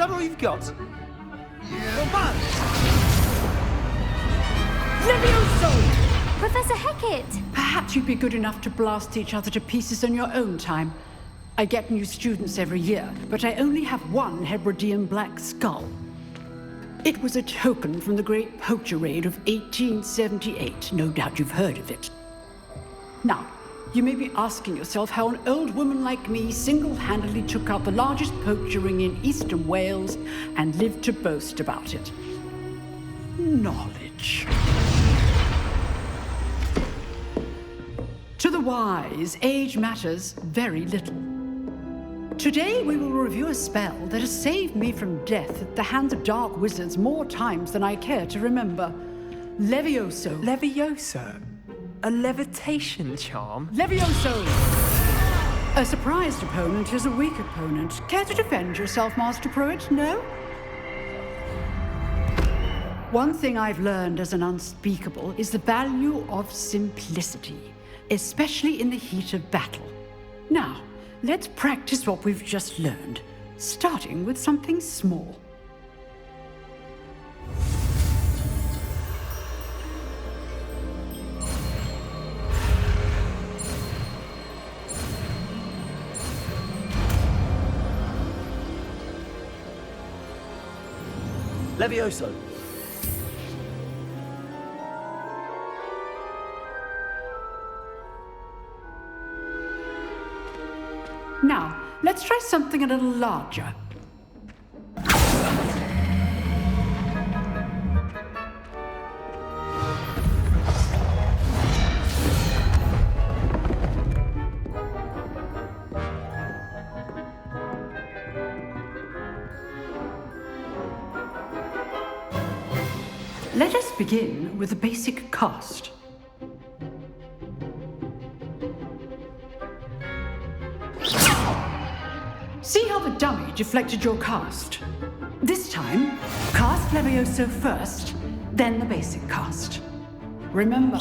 that all you've got? Not bad. Levioso! Professor Hackett! Perhaps you'd be good enough to blast each other to pieces in your own time. I get new students every year, but I only have one Hebridean black skull. It was a token from the Great Poacher Raid of 1878. No doubt you've heard of it. Now, you may be asking yourself how an old woman like me single-handedly took out the largest poacher ring in eastern Wales and lived to boast about it. Knowledge. To the wise, age matters very little. Today we will review a spell that has saved me from death at the hands of dark wizards more times than I care to remember. Levioso. Levioso? A levitation charm? Levioso! A surprised opponent is a weak opponent. Care to defend yourself, Master Pruitt? No? One thing I've learned as an unspeakable is the value of simplicity, especially in the heat of battle. Now, let's practice what we've just learned, starting with something small. Levioso. Now, let's try something a little larger. Let us begin with the basic cast. See how the dummy deflected your cast? This time, cast Levioso first, then the basic cast. Remember,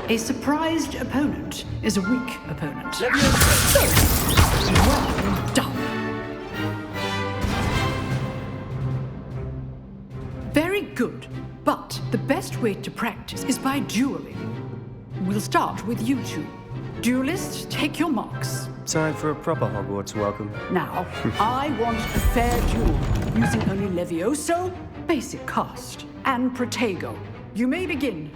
a surprised opponent is a weak opponent. Levioso! Well done. Very good, but the best way to practice is by dueling. We'll start with you two. Duelists, take your marks. Time for a proper Hogwarts welcome. Now, I want a fair duel, using only Levioso, basic cast, and Protego. You may begin.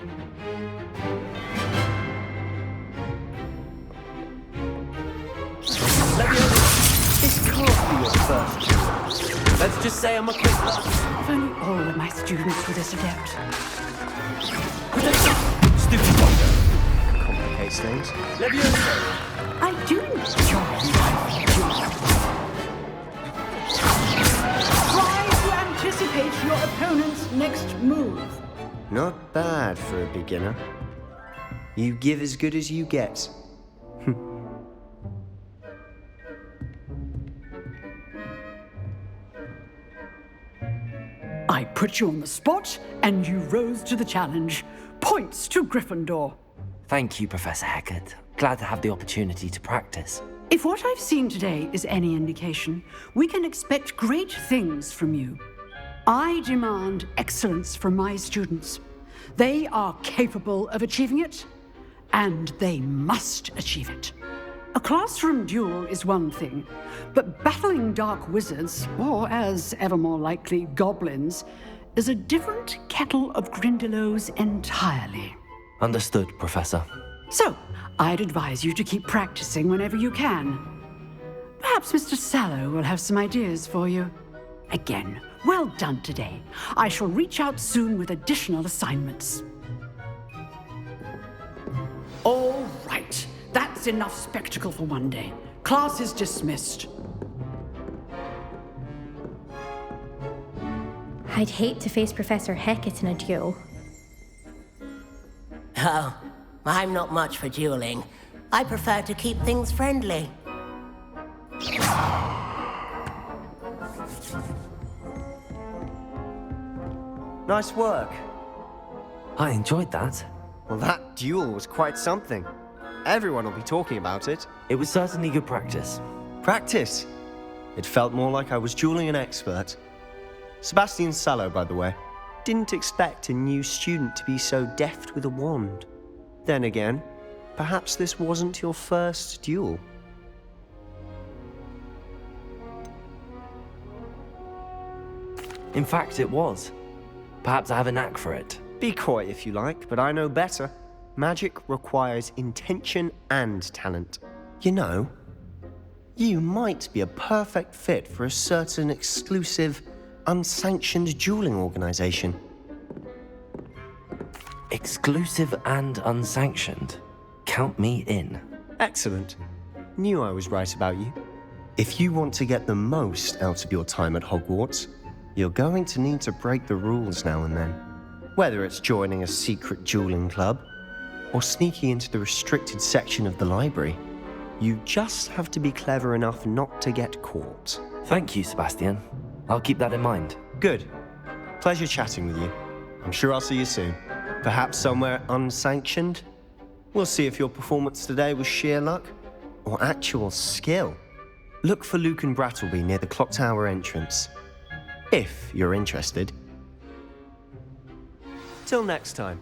Levioso, this can't be your first duel. Let's just say I'm a quick loss. If only all of my students were this adept. Stupid wonder. Complicates things. Levioso. I do enjoy my duels. Try to anticipate your opponent's next move. Not bad for a beginner. You give as good as you get. I put you on the spot, and you rose to the challenge. Points to Gryffindor. Thank you, Professor Hackett. Glad to have the opportunity to practice. If what I've seen today is any indication, we can expect great things from you. I demand excellence from my students. They are capable of achieving it, and they must achieve it. A classroom duel is one thing, but battling dark wizards, or as ever more likely, goblins, is a different kettle of Grindylows entirely. Understood, Professor. So, I'd advise you to keep practicing whenever you can. Perhaps Mr. Sallow will have some ideas for you. Again, well done today. I shall reach out soon with additional assignments. All right. That's enough spectacle for one day. Class is dismissed. I'd hate to face Professor Hackett in a duel. Oh, I'm not much for dueling. I prefer to keep things friendly. Nice work. I enjoyed that. Well, that duel was quite something. Everyone will be talking about it. It was certainly good practice. Practice. It felt more like I was dueling an expert. Sebastian Sallow, by the way. Didn't expect a new student to be so deft with a wand. Then again, perhaps this wasn't your first duel. In fact, it was. Perhaps I have a knack for it. Be coy if you like, but I know better. Magic requires intention and talent. You know, you might be a perfect fit for a certain exclusive, unsanctioned dueling organization. Exclusive and unsanctioned. Count me in. Excellent. Knew I was right about you. If you want to get the most out of your time at Hogwarts, you're going to need to break the rules now and then. Whether it's joining a secret dueling club, or sneaking into the restricted section of the library, you just have to be clever enough not to get caught. Thank you, Sebastian. I'll keep that in mind. Good. Pleasure chatting with you. I'm sure I'll see you soon. Perhaps somewhere unsanctioned? We'll see if your performance today was sheer luck or actual skill. Look for Luke and Brattleby near the clock tower entrance, if you're interested. Till next time.